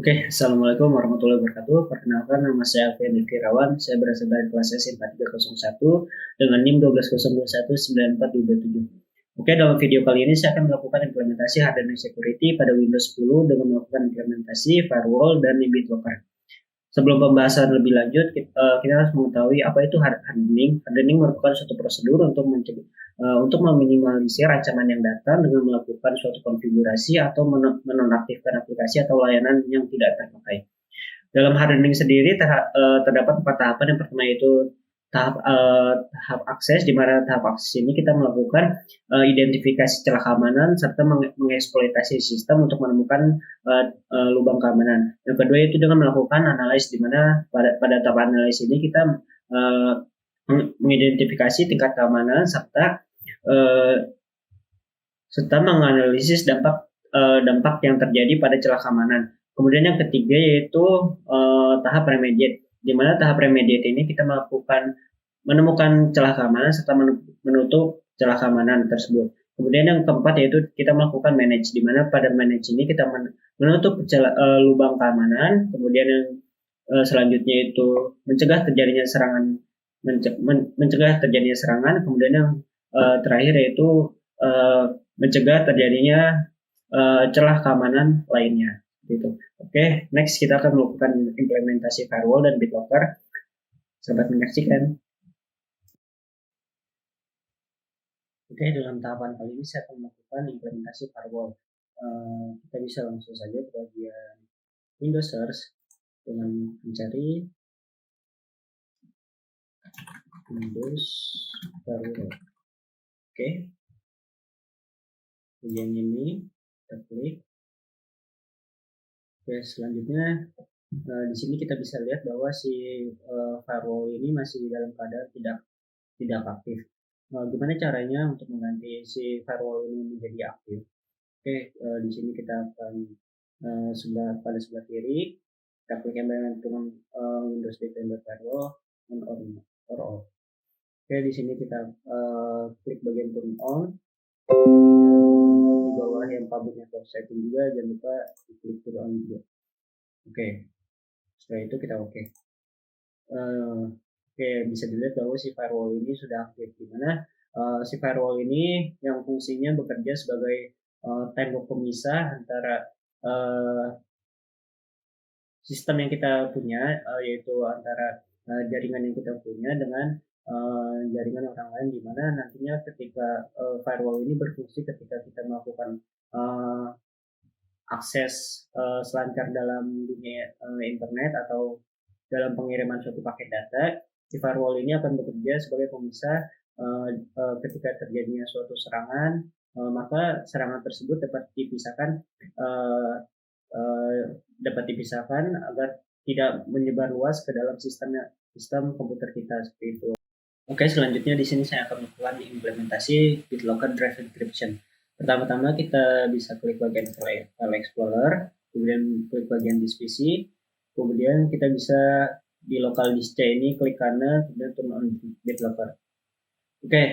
Oke, Assalamualaikum warahmatullahi wabarakatuh. Perkenalkan, nama saya Alfian Firawan. Saya berasal dari kelas S4301 dengan NIM 120219427. Oke, dalam video kali ini saya akan melakukan implementasi hardening security pada Windows 10 dengan melakukan implementasi firewall dan BitLocker. Sebelum pembahasan lebih lanjut, kita harus mengetahui apa itu hardening. Hardening merupakan suatu prosedur untuk meminimalisir ancaman yang datang dengan melakukan suatu konfigurasi atau menonaktifkan aplikasi atau layanan yang tidak terpakai. Dalam hardening sendiri terdapat 4 tahapan. Yang pertama itu tahap akses, di mana tahap akses ini kita melakukan identifikasi celah keamanan serta mengeksploitasi sistem untuk menemukan lubang keamanan. Yang kedua itu dengan melakukan analisis, di mana pada tahap analisis ini kita mengidentifikasi tingkat keamanan serta menganalisis dampak yang terjadi pada celah keamanan. Kemudian yang ketiga yaitu tahap remediate, di mana tahap remediate ini kita menemukan celah keamanan serta menutup celah keamanan tersebut. Kemudian yang keempat yaitu kita melakukan manage, di mana pada manage ini kita menutup lubang keamanan. Kemudian yang selanjutnya itu mencegah terjadinya serangan. Kemudian yang terakhir yaitu mencegah terjadinya celah keamanan lainnya. Gitu. Oke, next kita akan melakukan implementasi firewall dan BitLocker. Selamat menyaksikan. Oke, dalam tahapan kali ini saya akan melakukan implementasi firewall. Kita bisa langsung saja ke bagian Windows Search dengan mencari Windows Firewall. Oke, bagian ini kita klik. Oke, selanjutnya di sini kita bisa lihat bahwa si firewall ini masih dalam keadaan tidak aktif. Gimana caranya untuk mengganti si firewall ini menjadi aktif? Oke, di sini kita akan pada sebelah kiri kita klik yang dengan Windows Defender Firewall on or off. Oke, di sini kita klik bagian turn on. Di bawah yang public network setting juga jangan lupa klik turn on juga. Oke, setelah itu kita oke. Oke, bisa dilihat bahwa si firewall ini sudah aktif, di mana si firewall ini yang fungsinya bekerja sebagai tembok pemisah antara sistem yang kita punya, yaitu antara jaringan yang kita punya dengan jaringan orang lain, di mana nantinya ketika firewall ini berfungsi ketika kita melakukan akses selancar dalam dunia internet atau dalam pengiriman suatu paket data, si firewall ini akan bekerja sebagai pemisah ketika terjadinya suatu serangan, maka serangan tersebut dapat dipisahkan agar tidak menyebar luas ke dalam sistem komputer kita seperti itu. Oke, selanjutnya di sini saya akan melakukan implementasi BitLocker Drive Encryption. Pertama-tama kita bisa klik bagian File Explorer, kemudian klik bagian Disk PC, kemudian kita bisa di local disk C ini klik kanan, kemudian turn on BitLocker. Oke,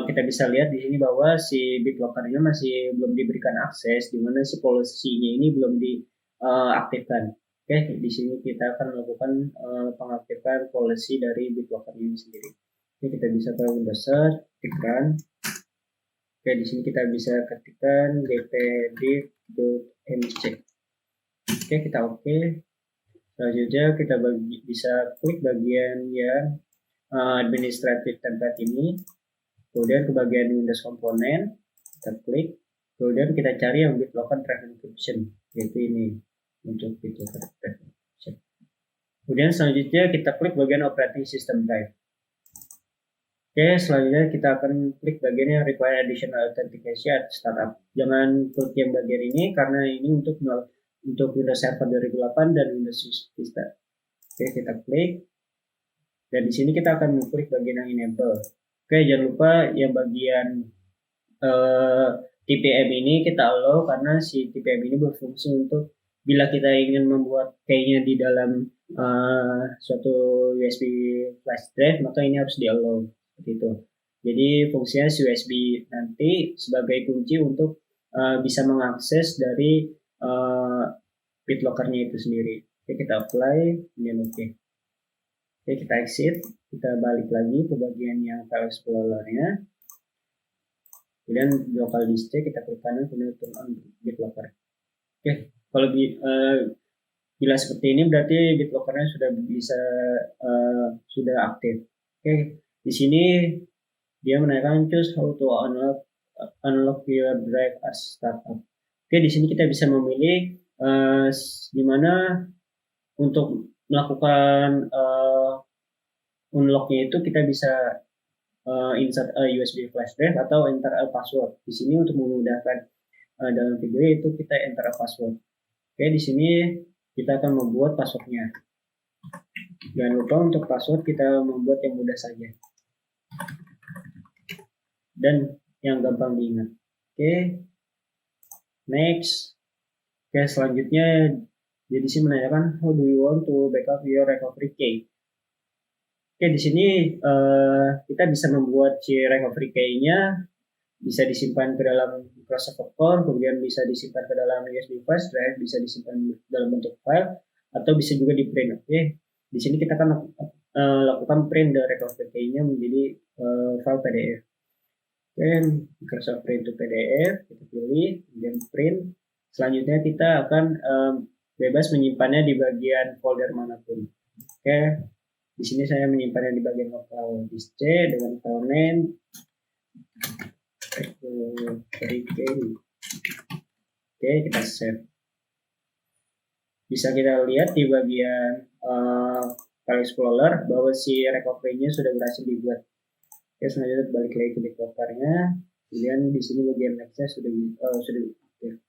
kita bisa lihat di sini bahwa si BitLocker-nya masih belum diberikan akses, di mana si policy-nya ini belum diaktifkan. Oke, di sini kita akan melakukan pengaktifan policy dari BitLocker ini sendiri. Oke, kita bisa ke Windows Search, ketikkan. Oke, di sini kita bisa ketikkan dpdiv.mc. Oke, kita oke. Selanjutnya kita bisa klik bagian yang administrative template ini, kemudian ke bagian Windows Component, kita klik, kemudian kita cari yang BitLocker Drive Encryption, yaitu ini untuk BitLocker Drive Encryption. Kemudian selanjutnya kita klik bagian Operating System Drive. Oke, selanjutnya kita akan klik bagian yang require additional authentication at startup. Jangan klik yang bagian ini karena ini untuk Windows Server 2008 dan Windows Vista. Oke, kita klik. Dan di sini kita akan mengklik bagian yang enable. Oke, jangan lupa yang bagian TPM ini kita allow karena si TPM ini berfungsi untuk bila kita ingin membuat key-nya di dalam suatu USB flash drive, maka ini harus di allow seperti itu. Jadi fungsinya si USB nanti sebagai kunci untuk bisa mengakses dari BitLocker-nya itu sendiri. Oke, kita apply, kemudian oke. Oke, kita exit, kita balik lagi ke bagian yang file explorer-nya. Kemudian local disk kita klik kanan, kemudian turn on BitLocker. Oke, kalau bila seperti ini berarti BitLocker-nya sudah bisa sudah aktif. Oke, di sini dia menanyakan choose how to unlock your drive as startup. Oke, di sini kita bisa memilih di mana untuk melakukan unlock-nya itu kita bisa insert USB flash drive atau enter a password. Di sini untuk memudahkan dalam video itu kita enter a password. Oke, di sini kita akan membuat passwordnya. Jangan lupa untuk password kita membuat yang mudah saja dan yang gampang diingat. Oke, next. Oke, selanjutnya jadi sini menanyakan how do you want to backup your recovery key. Oke, di sini kita bisa membuat si recovery key-nya bisa disimpan ke dalam Microsoft Account, kemudian bisa disimpan ke dalam USB flash drive, bisa disimpan dalam bentuk file, atau bisa juga di print. Oke, di sini kita akan lakukan print the recovery key-nya menjadi file PDF. Oke, Microsoft Print to PDF, kita pilih, kemudian print. Selanjutnya kita akan bebas menyimpannya di bagian folder manapun. Oke, di sini saya menyimpannya di bagian local disk C dengan file name. Oke, kita save. Bisa kita lihat di bagian file explorer bahwa si recovery-nya sudah berhasil dibuat. Oke, selanjutnya balik lagi ke BitLocker-nya. Kemudian di sini bagian next-nya sudah aktif.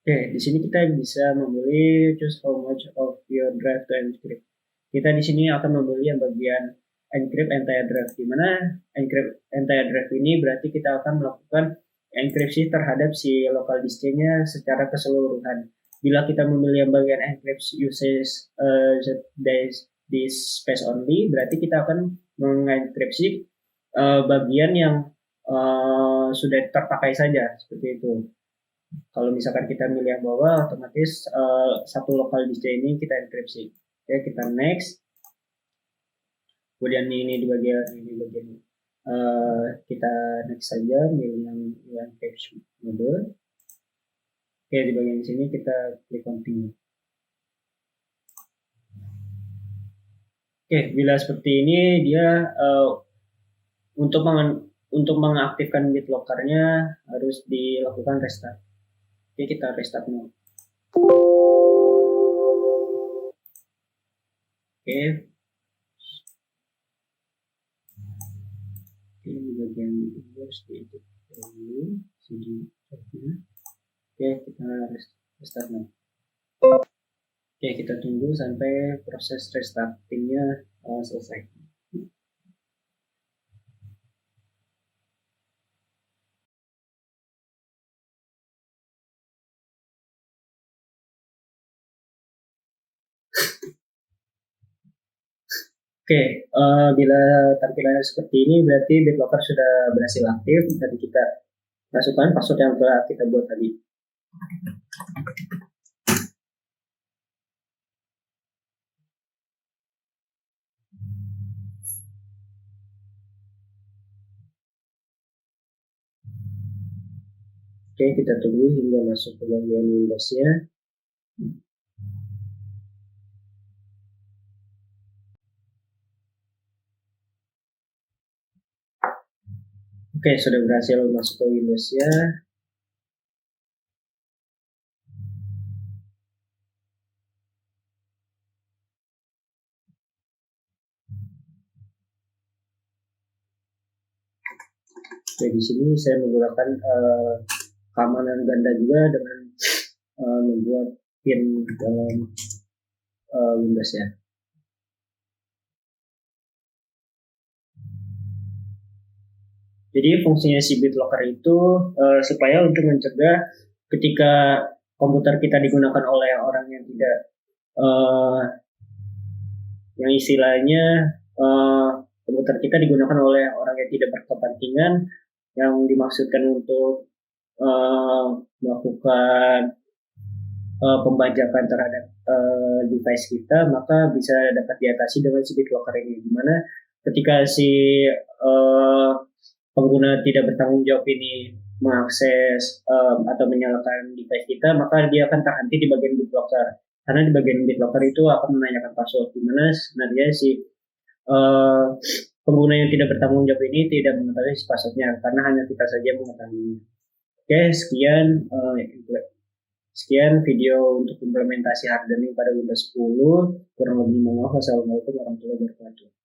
Oke, di sini kita bisa memilih choose how much of your drive to encrypt. Kita di sini akan memilih yang bagian encrypt entire drive, di mana encrypt entire drive ini berarti kita akan melakukan enkripsi terhadap si local disk-nya secara keseluruhan. Bila kita memilih yang bagian encrypt uses this space only, berarti kita akan mengenkripsi bagian yang sudah terpakai saja, seperti itu. Kalau misalkan kita milih yang bawah, otomatis satu local disk ini kita enkripsi. Oke, kita next. Kemudian ini di bagian kita next saja, milih yang encryption mode. Oke, di bagian sini kita klik continue. Oke, bila seperti ini dia untuk mengaktifkan BitLocker-nya harus dilakukan restart. Oke, kita restart now. Oke. Ini bagian harus diedit dulu CD. Oke, kita restart now. Oke, kita tunggu sampai proses restartingnya selesai. Oke, bila tampilannya seperti ini berarti BitLocker sudah berhasil aktif dan kita masukkan password yang telah kita buat tadi. Oke, kita tunggu hingga masuk ke bagian Windows-nya. Oke, sudah berhasil masuk ke Windows-nya. Oke, di sini saya menggunakan keamanan ganda juga dengan membuat pin dalam Windows ya. Jadi fungsinya si BitLocker itu supaya untuk mencegah ketika komputer kita digunakan oleh orang yang tidak yang istilahnya komputer kita digunakan oleh orang yang tidak berkepentingan, yang dimaksudkan untuk melakukan pembajakan terhadap device kita, maka bisa dapat diatasi dengan si BitLocker ini. Dimana ketika si pengguna tidak bertanggung jawab ini mengakses atau menyalakan device kita, maka dia akan terhenti di bagian BitLocker. Karena di bagian BitLocker itu akan menanyakan password, di mana sebenarnya si uh, pengguna yang tidak bertanggung jawab ini tidak mengetahui si passwordnya, karena hanya kita saja mengetahui. Oke, sekian video untuk implementasi hardening pada Windows 10. Kurang lebih mohon maaf. Wassalamualaikum warahmatullahi wabarakatuh.